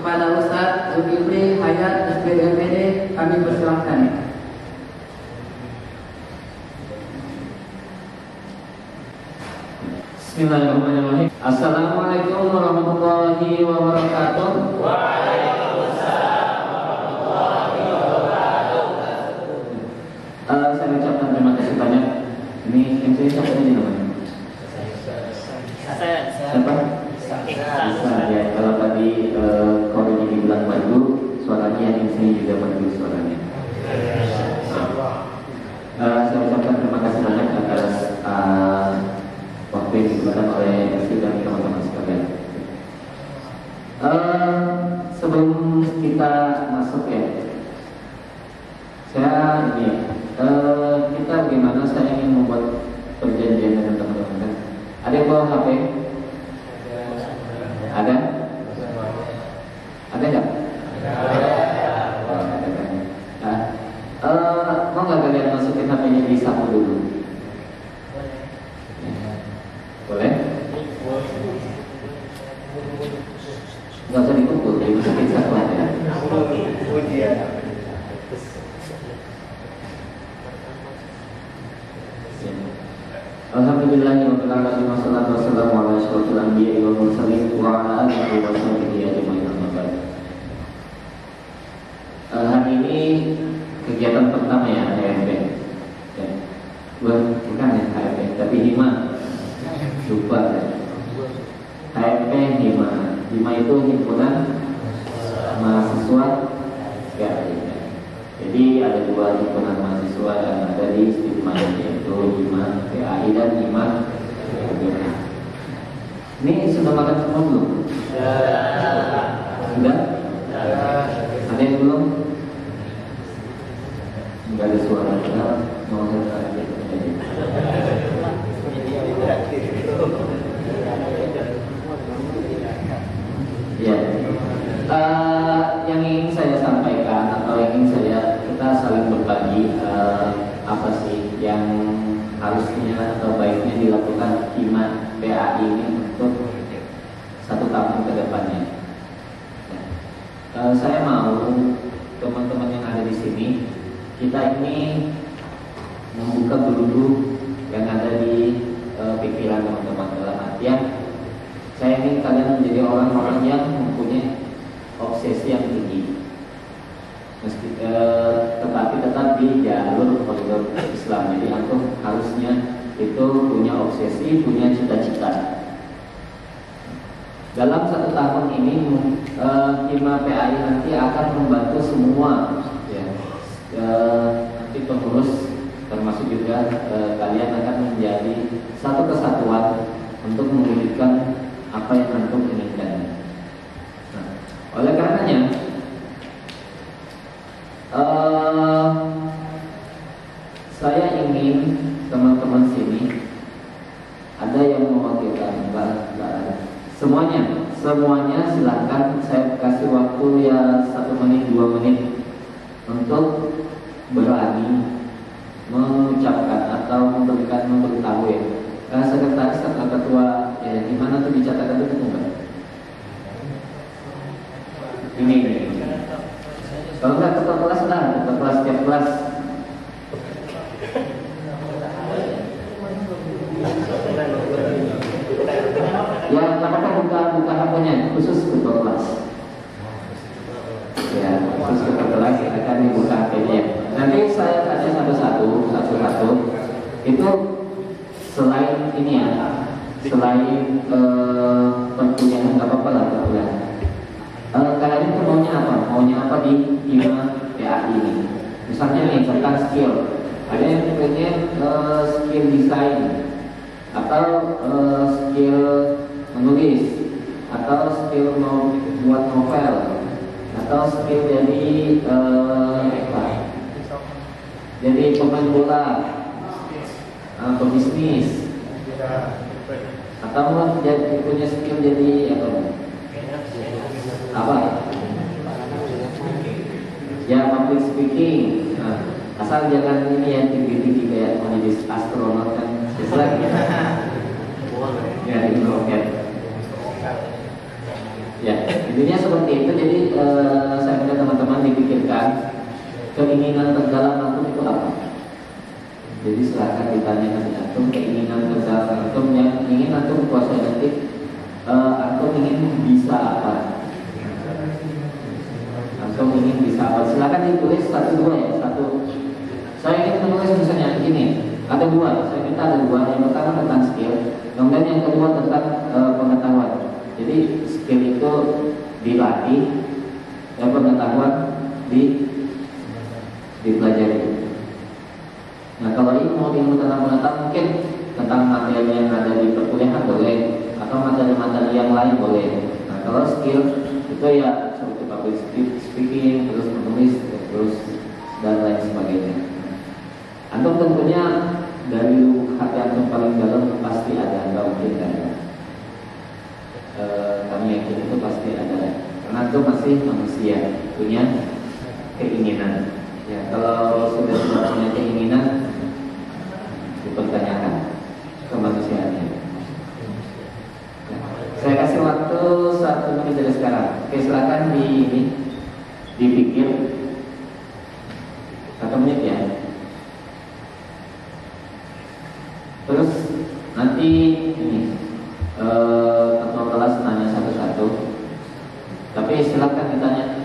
kepada Ustadz Zulkifli Hayat SBMPD kami persilahkan. Bismillahirrahmanirrahim. Assalamualaikum warahmatullahi wabarakatuh. Waalaikumsalam warahmatullahi wabarakatuh. Saya ucapkan terima kasih banyak. Ini MC siapa ini namanya? Siapa? Bisa ya. Kalau tadi kalau dibilang maju, suaranya MC juga maju suaranya. Saya ucapkan terima kasih banyak atas waktu yang diberikan oleh MC dan teman-teman sekalian. Sebelum kita masuk ya, saya kita bagaimana saya ingin membuat perjanjian dengan teman-teman kan? Ada yang bawa HP? Ada? Ada nggak? Mau nggak kalian masukin HP-nya di saku dulu? Boleh? Nggak usah dipukul, dimasukin saku aja. Alhamdulillahirabbil alamin wassalatu wassalamu ala asyrofil anbiya'i wal mursalin wa ala alihi wa sahbihi ajmain amma ba'd. Hari ini kegiatan pertama ya HMP. Ya. Bukan ya HMP, tapi HIMA. Lupa ya. HMP HIMA. HIMA itu himpunan mahasiswa ya. Jadi ada dua himpunan mahasiswa yang ada di Stigma, yaitu HIMA PAI dan HIMA. Ini sudah makan semua belum? Sudah? Ada yang belum? Enggak ada suara. Mau saya tanya ya. Yang ingin saya sampaikan atau yang ingin kita saling berbagi apa sih yang harusnya atau baiknya dilakukan HIMA PAI ini untuk 1 tahun ke depannya. Saya mau teman-teman yang ada di sini kita ini membuka dulu yang ada di pikiran teman-teman, dalam artian saya ingin kalian menjadi orang-orang yang mempunyai obsesi yang tinggi, tetapi tetap di jalur koridor Islam. Jadi antum harusnya itu punya obsesi, punya cita-cita. Dalam 1 tahun ini HIMA PAI nanti akan membantu semua ya, nanti pengurus termasuk juga kalian akan menjadi satu kesatuan untuk mewujudkan apa yang antum inginkan. Nah, oleh karenanya saya ingin teman-teman sini ada yang mewakilkan, enggak ada. Semuanya silakan, saya kasih waktu ya 1 menit 2 menit untuk berani mengucapkan atau memberitahu ya. Sekretaris atau ketua ya, gimana tuh dicatatkan itu enggak? Ini. Kalau enggak ketua kelas lah, ketua kelas setiap kelas. Ya, apa-apa buka HP-nya khusus ketua kelas. Ya, khusus ketua kelas akan dibuka HP-nya. Nanti saya tanya satu-satu. Itu selain ini ya, selain perkuliahan nggak apa-apa lah perkuliahan. Kalian itu maunya apa di HIMA PAI ini? Misalnya nih tentang skill, ada yang pengen skill desain atau skill menulis atau skill mau buat novel atau skill jadi jadi pemain bola, pebisnis, atau mau jadi punya skill jadi apa? Ya public speaking. Asal jangan ini yang tinggi-tinggi kayak mau jadi astronot kan, lagi. Ya di roket. Ya Intinya seperti itu. Jadi saya minta teman-teman dipikirkan keinginan terdalam antum itu apa. Jadi silahkan ditanyakan ke antum keinginan terdalam antum yang ingin antum kuasai nanti. Antum ingin bisa apa? Antum ingin bisa apa? Silahkan ditulis satu dua ya. Saya ingin menulis misalnya begini. Ada dua. Saya minta ada dua. Yang pertama tentang skill. Kemudian yang kedua tentang pengetahuan. Jadi skill itu dilatih, dan pengetahuan dipelajari. Nah kalau ilmu tentang pengetahuan mungkin tentang materi yang ada di perkuliahan boleh, atau materi-materi yang lain boleh. Nah kalau skill itu ya seperti public speaking, terus menulis, terus dan lain sebagainya. Antum tentunya dari lubuk hati antum paling dalam pasti ada, nggak mungkin ada. Kami yakin itu pasti ada, karena itu masih manusia punya keinginan. Ya kalau sudah tidak punya keinginan, dipertanyakan kemanusiaannya. Ya. Saya kasih waktu 1 menit dari sekarang. Oke, silakan dipikir 1 menit ya. Terus nanti ini ketua kelas nanya satu-satu. Tapi silakan ditanya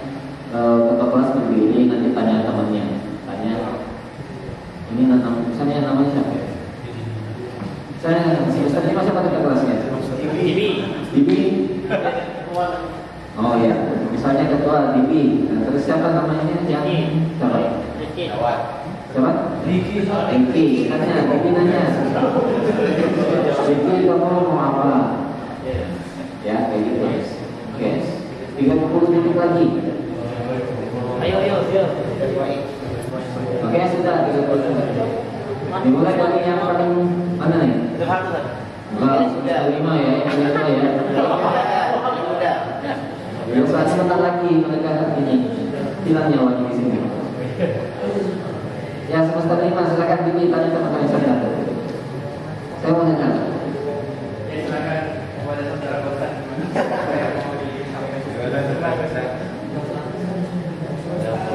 ketua kelas berdiri, nanti tanya temannya. Tanya ini misalnya namanya siapa? Saya semester 5 siapa ketua kelasnya? Bibi. Oh ya, misalnya ketua Bibi. Nah, terus siapa namanya yang siapa? Siapa? Riki. Tanya, Bibi nanya. Bibi kamu mau apa? Ya, kayak gitu. Oke. 30 menit lagi. Ayo. Oke, sudah 30 menit. Dimulai dari yang paling mana nih? Sudah 5 ya, yang kedua ya. Yang saat sebentar lagi mereka ini hilang nyawanya di sini. Yang semester 5 silakan ditanya teman-teman saya. Saya mau nanya. Silakan kepada saudara Bosan. Saya mau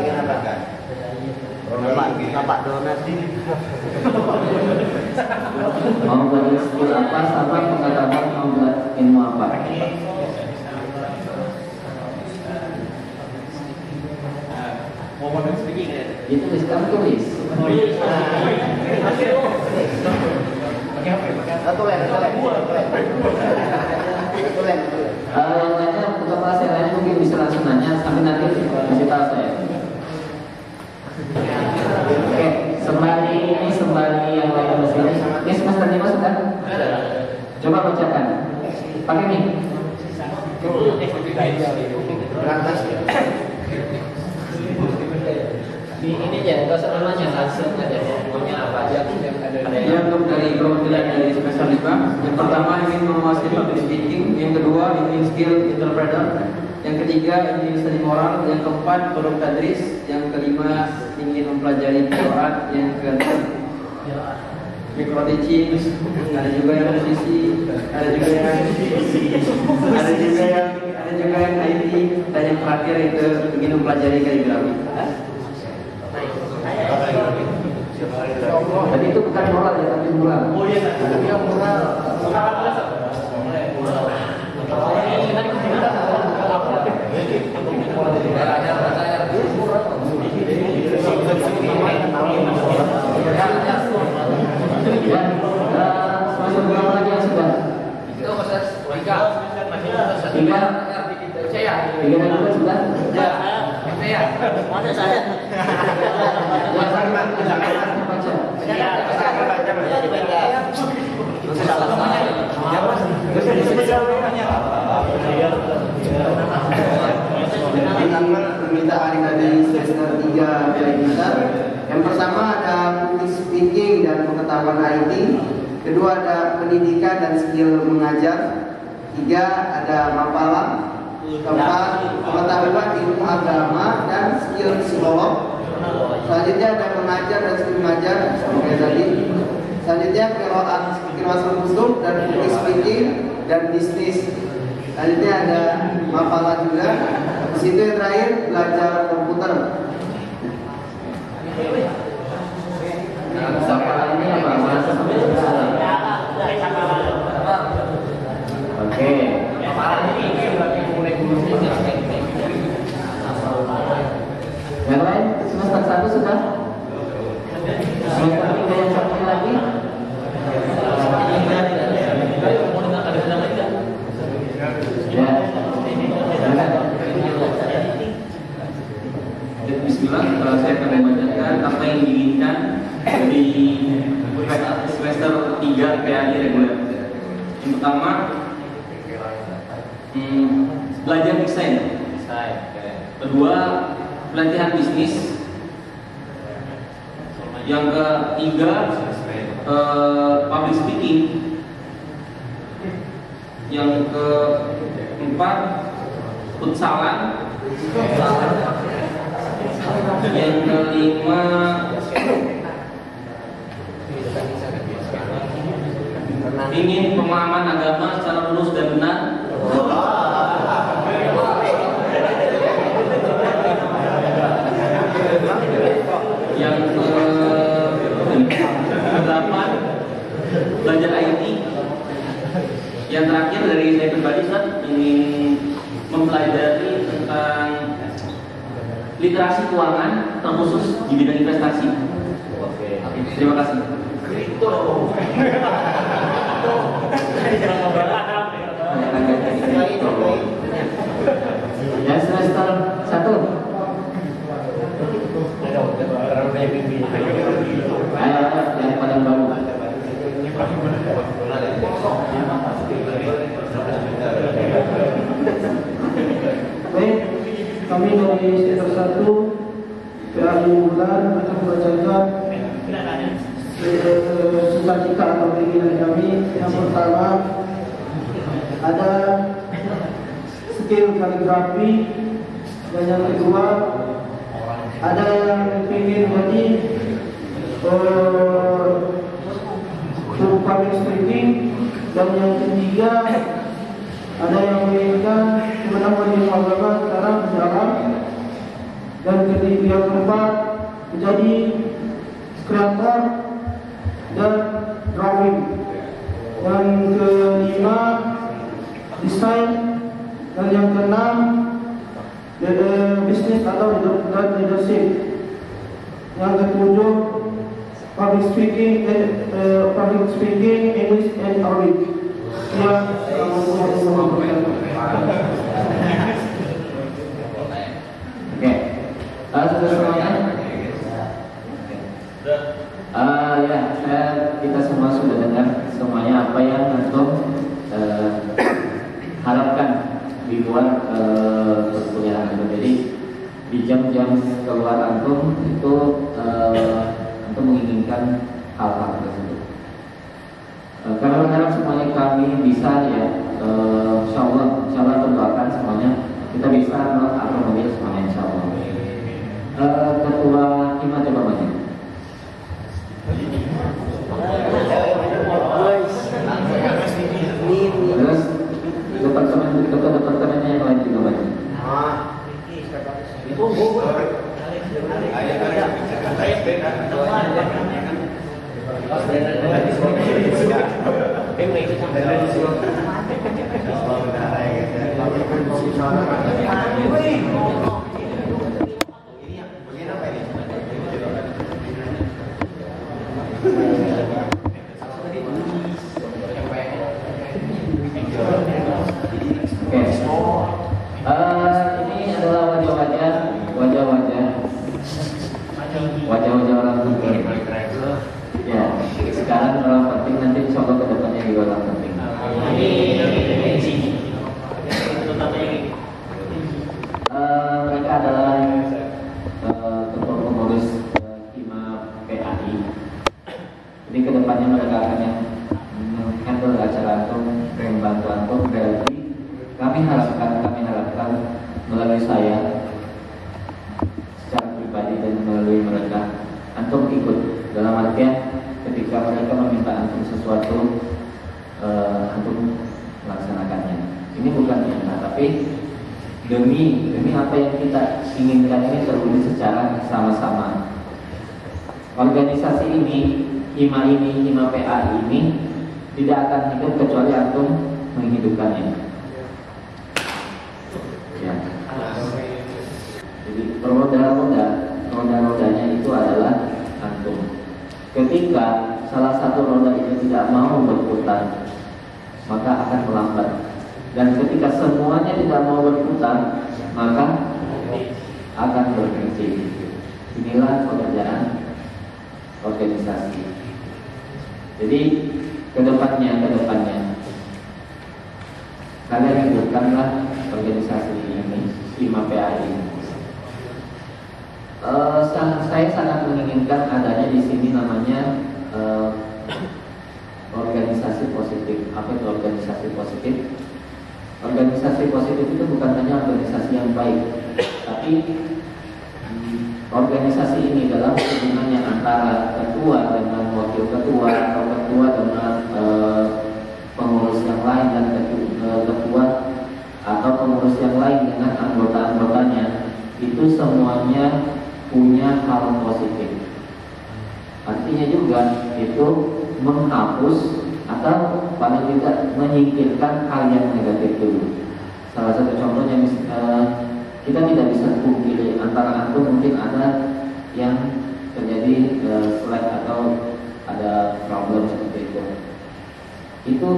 disampaikan. Bapak donasi. Mau belajar skill apa sama pengetahuan mau belajar ilmu apa? Mau modern speaking ya? Itu sekarang tulis. Oh iya. Pakai HP. Yang lainnya ketua kelas yang lain mungkin bisa langsung nanya sampai nanti kasih tahu saya. Oke, sembari yang lain bersini. Ini semester 5 sudah? Coba bacakan. Pakai nih. Di ini aja, nggak usah namanya, langsung aja maunya apa aja yang ada. Ya, untuk dari perwakilan dari semester 5, yang pertama ingin menguasai public speaking, yang kedua ingin skill interpreter, yang ketiga ingin study moral, yang keempat produk tadris, yang kelima ingin mempelajari Quran, yang keenam micro teaching, ada juga yang musisi, ada juga yang IT, dan yang terakhir itu ingin mempelajari kaligrafi. Tadi itu bukan moral ya, tapi moral. Oh iya, tapi yang moral. Semester berapa lagi yang sudah? Itu proses 3. Tiga. Saya. 3 dan 2 sudah? Saya. Mana saya? Permintaan dari semester 3 kita. Yang pertama ada public speaking dan pengetahuan IT. Kedua ada pendidikan dan skill mengajar. 3 ada mapalah. Keempat pengetahuan ilmu agama dan skill psikolog. Selanjutnya ada mengajar dan skill mengajar seperti tadi. Selanjutnya qiraat khusus dan public speaking dan bisnis. Selanjutnya ada Mapala juga. Di situ yang terakhir belajar komputer. Mapala ini apa? Bahasa Oke. Yang lain semester 1 sudah? Semester 3 yang satu lagi? Ya. Bismillah, saya akan membacakan apa yang diinginkan dari semester 3 PAI reguler. Yang pertama, belajar desain. Kedua, pelatihan bisnis. Yang ketiga, public speaking. Yang keempat, futsalan. Yang kelima, ingin pemahaman agama secara lurus dan benar. Yang ke-8, belajar IT. Yang terakhir dari saya pribadi, Ustaz, ingin mempelajari tentang literasi keuangan terkhusus di bidang investasi. Oke. Terima kasih. Dan semester 1. Ayo, yang paling baru. Baik, kami dari semester 1 PAI Bulan akan membacakan cita-cita atau keinginan kami. Yang pertama ada skill kaligrafi, dan yang kedua ada yang ingin jadi public speaking, dan yang ketiga ada yang menginginkan kebenaran agama secara berjalan, dan ketiga yang keempat menjadi kreator dan drawing, yang kelima desain, dan yang keenam bisnis atau leadership, yang ketujuh public speaking, English and Arabic. Ya, Oke. Sudah semuanya? Ya, kita semua sudah dengar semuanya apa yang antum harapkan di luar perkuliahan antum. Jadi di jam-jam keluar antum itu antum menginginkan hal-hal tersebut. Karena berharap semuanya kami bisa ya, insya Allah doakan semuanya kita bisa mengakomodir semuanya insya Allah. Ketua Hima coba maju. Terus departemennya yang lain juga maju. Ini adalah wajah-wajah orang penting. Ya, sekarang orang penting, nanti insya Allah kedepannya juga orang penting. Mereka adalah ketua pengurus Hima PAI. Jadi kedepannya mereka akan yang handle acara antum, membantu antum. Berarti kami harapkan melalui saya secara pribadi dan melalui mereka, antum ikut dalam artian ketika mereka meminta antum sesuatu, antum melaksanakannya. Ini Ini bukan niat, tapi demi apa yang kita inginkan ini terwujud secara sama-sama. Organisasi ini, Hima PA ini tidak akan hidup kecuali antum menghidupkannya. Ya. Jadi roda-rodanya itu adalah antum. Ketika salah satu roda itu tidak mau berputar, maka akan melambat. Dan ketika semuanya tidak mau berputar, maka akan berhenti. Inilah pekerjaan organisasi. Jadi kedepannya kalian hidupkanlah organisasi ini, Hima PA ini. Saya sangat menginginkan adanya di sini namanya organisasi positif. Apa itu organisasi positif? Organisasi positif itu bukan hanya organisasi yang baik, tapi organisasi ini dalam hubungannya antara ketua dengan wakil ketua atau ketua dengan pengurus yang lain dan ketua atau pengurus yang lain dengan anggota-anggotanya, itu semuanya punya hal positif. Artinya juga itu menghapus atau paling tidak menyingkirkan hal yang negatif dulu. Salah satu contohnya kita tidak bisa pungkiri antara antum mungkin ada yang terjadi slack atau ada problem seperti itu. Itu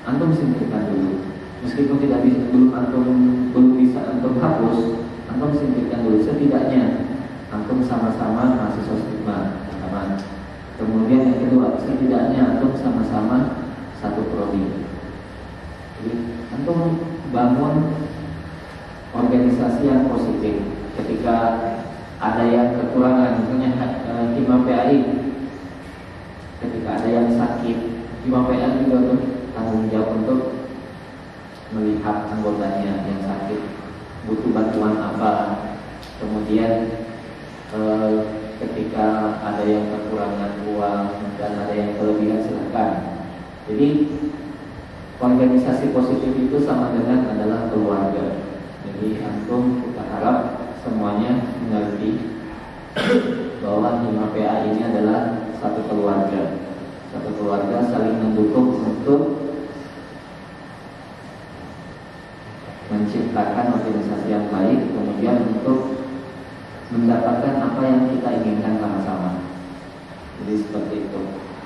antum singkirkan dulu. Meskipun tidak bisa belum bisa antum hapus, antum singkirkan dulu. Setidaknya antum sama-sama mahasiswa stigma, teman. Kemudian yang kedua, setidaknya antum sama-sama satu prodi. Jadi antum bangun organisasi yang positif. Ketika ada yang kekurangan, misalnya Hima PAI, ketika ada yang sakit, Hima PAI juga tanggung jawab untuk melihat anggotanya yang sakit butuh bantuan apa. Kemudian ketika ada yang kekurangan uang dan ada yang kelebihan, silakan. Jadi organisasi positif itu sama dengan adalah keluarga. Jadi antum kita harap semuanya mengerti bahwa Hima PA ini adalah satu keluarga. Satu keluarga saling mendukung untuk menciptakan organisasi yang baik, kemudian untuk mendapatkan apa yang kita inginkan sama-sama. Jadi seperti itu.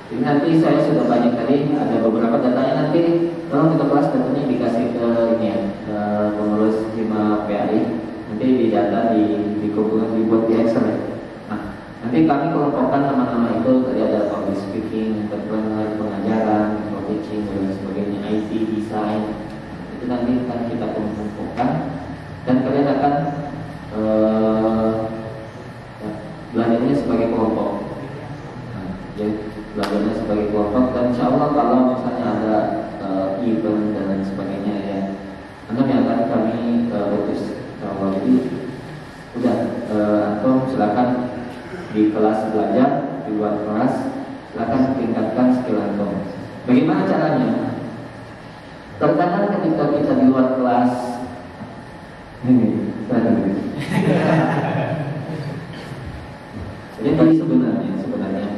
Jadi nanti saya sudah banyak tadi ada beberapa datanya, nanti tolong kita kelas datanya dikasih ke ini ya, ke pengurus Hima PAI. Nanti di data dikumpulkan dibuat di Excel ya. Nah, nanti kami kelompokkan nama-nama itu. Tadi ada public speaking, entrepreneur, pengajaran, teaching dan sebagainya, IT, design. Itu nanti akan kita kumpulkan dan kalian akan belajarnya sebagai kelompok. Nah, jadi belajarnya sebagai kelompok dan insya Allah kalau misalnya ada event dan lain sebagainya ya, nanti yang akan kami utus. Jadi udah antum silakan di kelas belajar, di luar kelas silakan tingkatkan skill antum. Bagaimana caranya? Terkadang ketika kita di luar kelas ini jadi tadi sebenarnya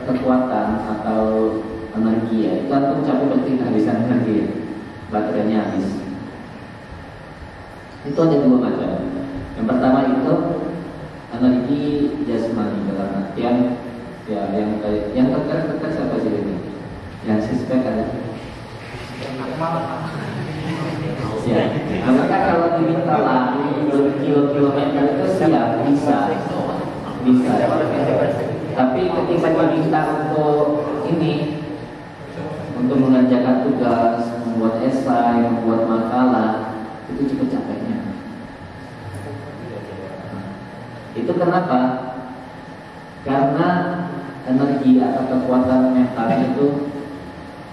kekuatan atau energi ya, itu antum capek berarti kehabisan energi ya, baterainya habis. Itu ada dua macam. Yang pertama itu energi jasmani dalam artian ya yang terkait siapa sih ini? Yang sispek ada. Ya, maka kalau diminta lari berkilo-kilometer itu siap bisa. Tapi ketika diminta untuk mengerjakan tugas, membuat esai, membuat makalah, itu cukup capeknya. Itu kenapa? Karena energi atau kekuatan mental itu,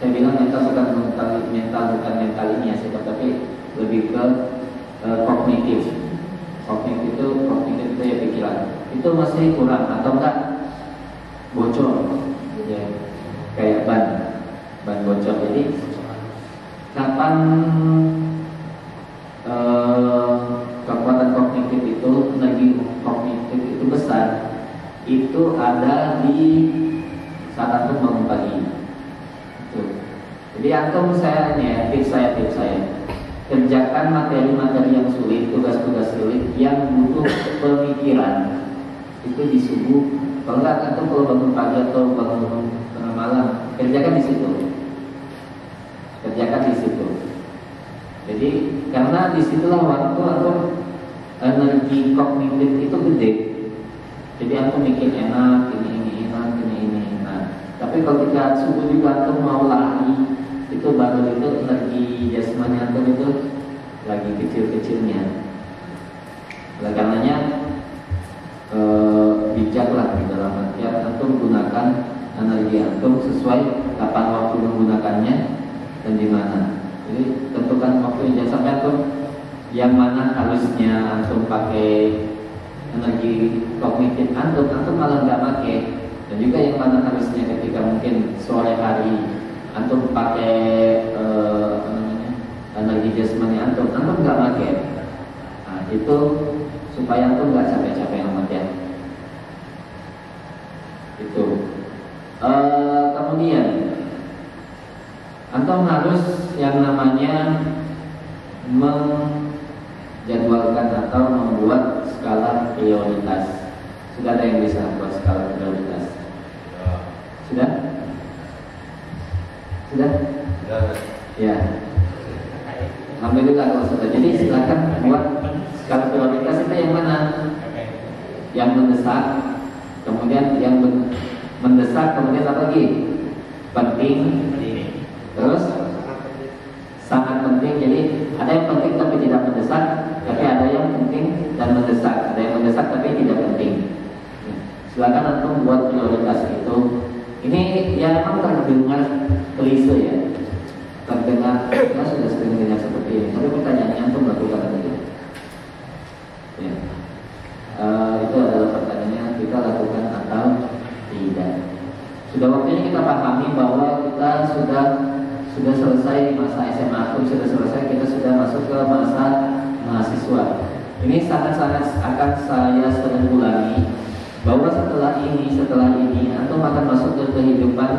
saya bilang mental bukan mental ini ya, tapi lebih ke kognitif. Kognitif itu ya pikiran. Itu masih kurang atau enggak bocor, ya kayak ban bocor. Jadi kapan kekuatan kognitif itu, energi kognitif itu besar, itu ada di saat antum bangun pagi. Jadi antum tips saya kerjakan materi-materi yang sulit, tugas-tugas sulit yang butuh pemikiran itu di subuh. Kalau nggak antum kalau bangun pagi atau bangun tengah malam, kerjakan di situ. Jadi karena disitulah waktu antum energi kognitif itu gede. Jadi antum mikir enak, ini enak, ini enak. Tapi kalau kita subuh juga antum mau lari, itu baru itu energi jasmani antum itu lagi kecil-kecilnya. Oleh karenanya bijaklah di dalam artian antum gunakan energi antum sesuai kapan waktu menggunakannya dan di mana. Jadi tentukan waktu, jangan sampai antum yang mana harusnya antum pakai energi kognitif antum malah nggak pakai, dan juga yang mana harusnya ketika mungkin sore hari antum pakai energi jasmani antum nggak pakai. Nah, itu supaya antum nggak capek-capek amat ya. Itu. Kemudian antum harus yang namanya menjadwalkan atau membuat skala prioritas. Sudah ada yang bisa buat skala prioritas? Sudah? Ya. Alhamdulillah kalau sudah. Jadi silakan buat skala prioritas itu yang mana? Yang mendesak, kemudian yang mendesak, kemudian apa lagi? Penting, terus sangat penting. Jadi ada yang penting tapi tidak mendesak, tapi ada yang penting dan mendesak. Ada yang mendesak tapi tidak penting. Silakan antum buat prioritas itu. Ini ya memang terdengar klise ya, terdengar kita sudah sering dengar seperti ini. Tapi pertanyaannya antum lakukan itu. Ya. Itu adalah pertanyaannya, kita lakukan atau tidak. Sudah waktunya kita pahami bahwa kita sudah selesai masa SMA atau sudah selesai, kita sudah masuk ke masa mahasiswa. Ini sangat-sangat akan saya sering ulangi bahwa setelah ini antum akan masuk ke kehidupan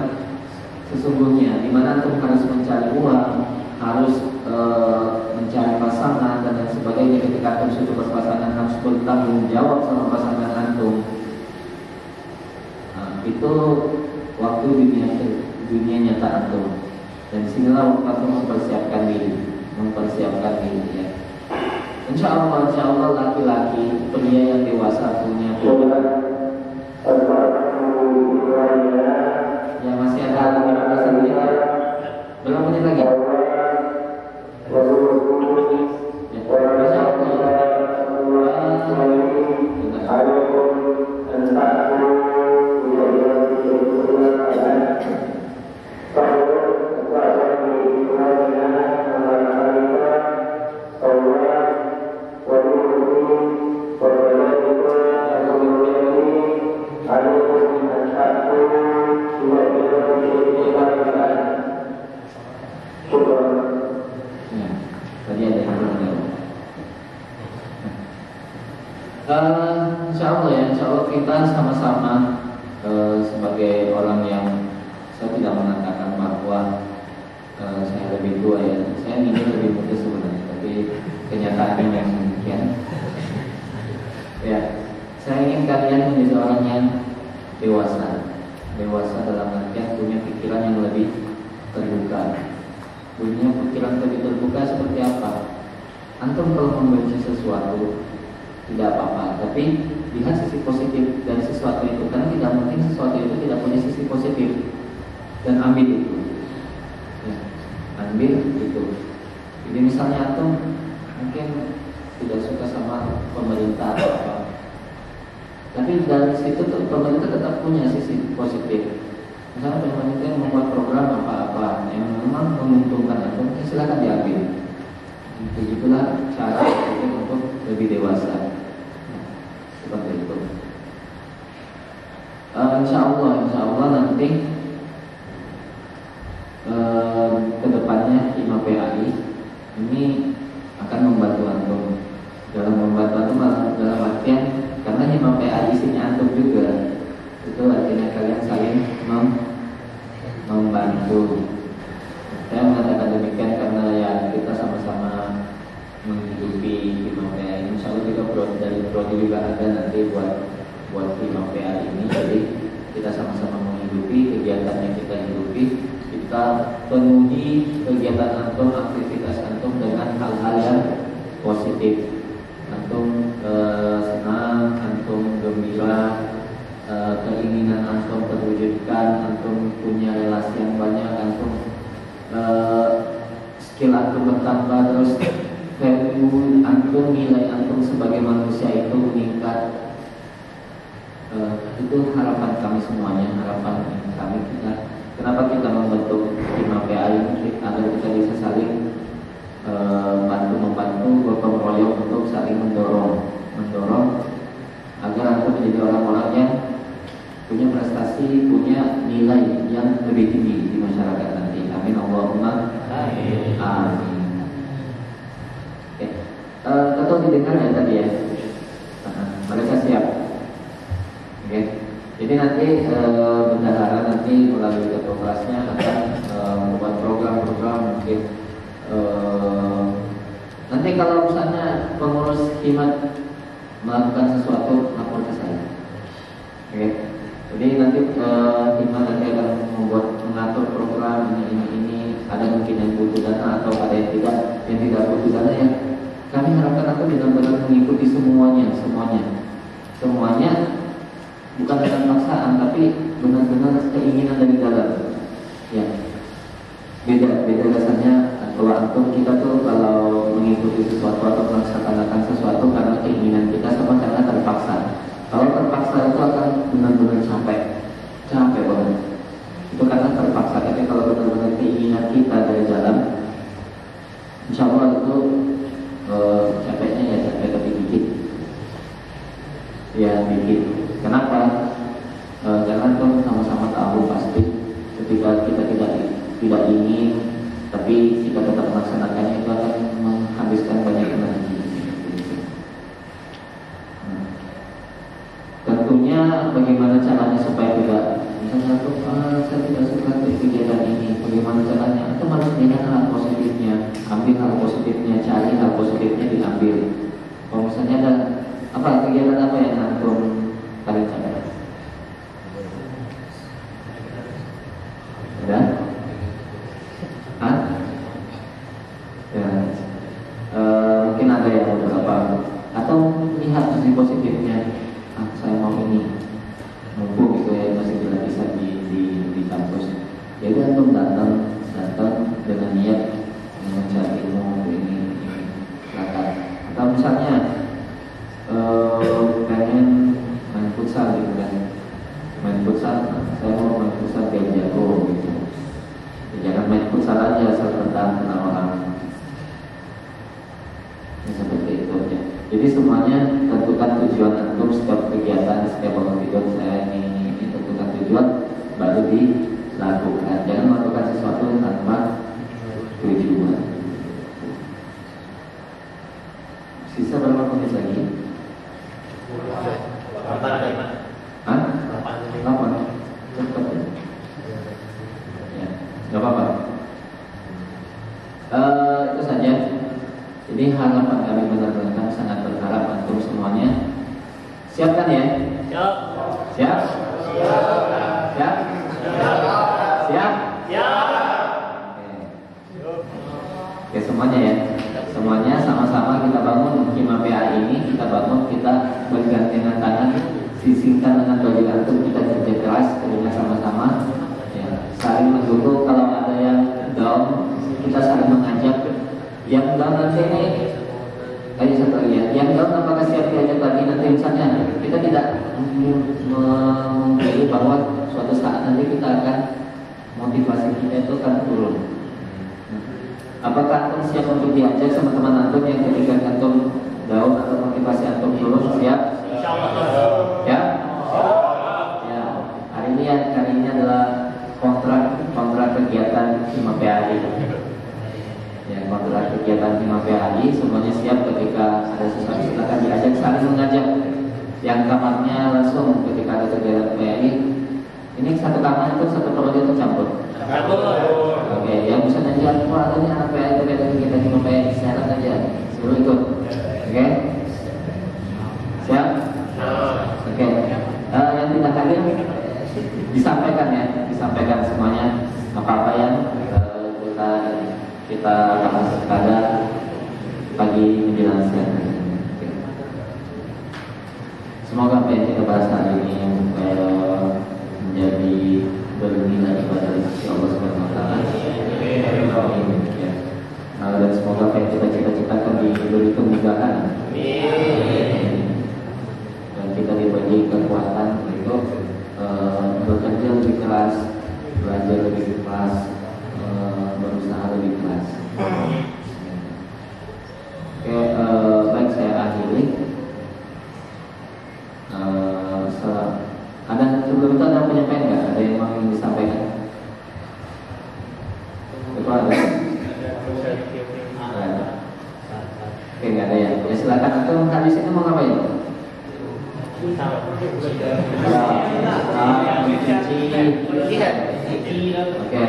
sesungguhnya, di mana antum harus mencari uang, harus mencari pasangan dan lain sebagainya. Ketika antum sudah berpasangan harus bertanggung jawab sama pasangan antum. Nah, itu waktu dunia nyata antum. Dan disinilah waktu antum mempersiapkan diri ya. Insya Allah laki-laki, pria yang dewasa punya ya masih ada 15 menit ya. Berapa menit lagi? Ya, Masya Insya Allah kita sama-sama sebagai orang yang, saya tidak mengatakan bahwa saya lebih tua ya, saya ingin lebih muda sebenarnya, tapi kenyataannya yang demikian. Ya, saya ingin kalian menjadi orang yang dewasa dalam artian punya pikiran yang lebih terbuka. Punya pikiran lebih terbuka seperti apa? Antum kalau membenci sesuatu tidak apa-apa, tapi lihat sisi positif dari sesuatu itu, karena tidak mungkin sesuatu itu tidak punya sisi positif, dan ambil itu ya, ambil itu. Jadi misalnya antum mungkin tidak suka sama pemerintah atau apa, tapi dari situ tuh pemerintah tetap punya sisi positif. Misalnya pemerintah yang membuat program apa-apa yang memang menguntungkan antum, silakan diambil. Begitulah cara untuk lebih dewasa. Seperti itu. Insya Allah nanti kedepannya IMA PA ini akan membantu antum. Dalam membantu antum dalam artian karena hima PA isinya antum juga, itu artinya kalian saling membantu. Saya mengatakan demikian karena ya kita sama-sama menghidupi hima PA ini. Insya Allah juga dari prodi juga ada nanti buat hima PA ini. Jadi kita sama-sama menghidupi kegiatan yang kita hidupi. Kita penuhi kegiatan antum, aktivitas antum dengan hal-hal yang positif. Antum senang, antum gembira, keinginan antum terwujudkan, antum punya relasi yang banyak, antum skill antum bertambah, terus value antum, nilai antum sebagai manusia itu meningkat. Itu harapan kami semuanya, harapan kami kita. Kenapa kita membentuk hima PA ini agar kita bisa saling membantu, gotong royong untuk saling mendorong agar antum menjadi orang-orang yang punya prestasi, punya nilai yang lebih tinggi di masyarakat nanti. Amin Allahumma amin. Tentu didengar ya tadi ya. Mereka siap. Oke. Jadi nanti bendahara nanti melalui ketua kelasnya akan membuat program-program mungkin. Nanti kalau misalnya pengurus himat melakukan sesuatu, lapor ke saya. Oke. Jadi nanti himat nanti akan mengatur program ini. Ada mungkin yang butuh dana atau ada yang tidak butuh dana ya. Kami harapkan aku benar-benar mengikuti semuanya. Bukan dengan paksaan, tapi benar-benar keinginan dari dalam. Ya, beda rasanya kalau antum kita tuh kalau mengikuti sesuatu atau melaksanakan sesuatu karena keinginan kita sama karena terpaksa. Kalau terpaksa itu akan benar-benar capek banget. Itu karena terpaksa. Tapi kalau benar-benar keinginan kita dari dalam, insya Allah itu capeknya ya capek tapi dikit. Ya dikit. Kenapa? Karena kita sama-sama tahu pasti ketika kita tidak ingin, tapi jika tetap melaksanakannya itu akan menghabiskan banyak energi. Tentunya bagaimana caranya supaya tidak misalnya saya tidak suka kegiatan ini, bagaimana caranya? Itu harus lihat hal positifnya, ambil hal positifnya, cari hal positifnya diambil. Kalau misalnya ada kegiatan apa yang antum paling capek? Ada? Ya. Mungkin ada yang beberapa atau lihat sisi positifnya. Saya mau ini, mumpung gitu ya masih bisa di kampus. Jadi antum datang dengan niat mencari ilmu ini silakan. Atau misalnya pengen main futsal gitu kan, saya mau main futsal biar jago gitu. Ya, jangan main futsal aja asal kenal orang. Ya, seperti itu ya. Jadi semuanya tentukan tujuan antum setiap kegiatan, setiap bangun tidur saya ini tentukan tujuan baru dilakukan. Jangan melakukan sesuatu tanpa tujuan. Sisa berapa menit lagi? 8. Cepat ya. Ya, nggak apa-apa. Itu saja. Jadi harapan kami benar-benar sangat berharap antum semuanya siap kan ya? Siap. Oke semuanya ya. Semuanya sama-sama kita bangun hima PA ini, kita bergandengan tangan, sisihkan dengan baju antum, kita kerja keras, kerja sama-sama, ya, saling mendukung. Kalau ada yang down, kita saling mengajak. Yang down nanti ini, satu lagi ya, yang down apakah siap diajak lagi nanti misalnya? Kita tidak memilih bahwa suatu saat nanti kita akan motivasi kita itu akan turun. Apakah antum siap untuk diajak sama teman antum yang ketika antum down atau motivasi antum turun? Siap? Ya? Ya. Hari ini adalah kontrak kegiatan hima PA. Ya, kontrak kegiatan Hima PAI, semuanya siap ketika ada sesuatu silakan diajak saling mengajak. Yang kamarnya langsung ketika ada kegiatan PAI, ini satu kamar itu satu prodi itu campur. Oke, yang bisa nanti wah ada nih anak PAI kegiatan kita Hima PAI, silakan aja, suruh ikut. Oke, siap? Oke, yang tidak hadir disampaikan ya, disampaikan semuanya apa-apa yang kita bahas pada pagi menjelang siang. Semoga apa yang kita bahas hari ini menjadi bernilai pada sisi Allah Subhanahu Wa Taala. Dan semoga apa yang kita cita-citakan diberi kemudahan. Dan kita diberi kekuatan untuk bekerja lebih keras, belajar lebih keras, berusaha lebih keras. Oke, baik, saya akhiri. Ada sebelum itu ada penyampaian nggak? Ada yang mau disampaikan? Itu ada. Oke, nggak ada ya. Ya silakan. Atau habis itu mau ngapain? Oke,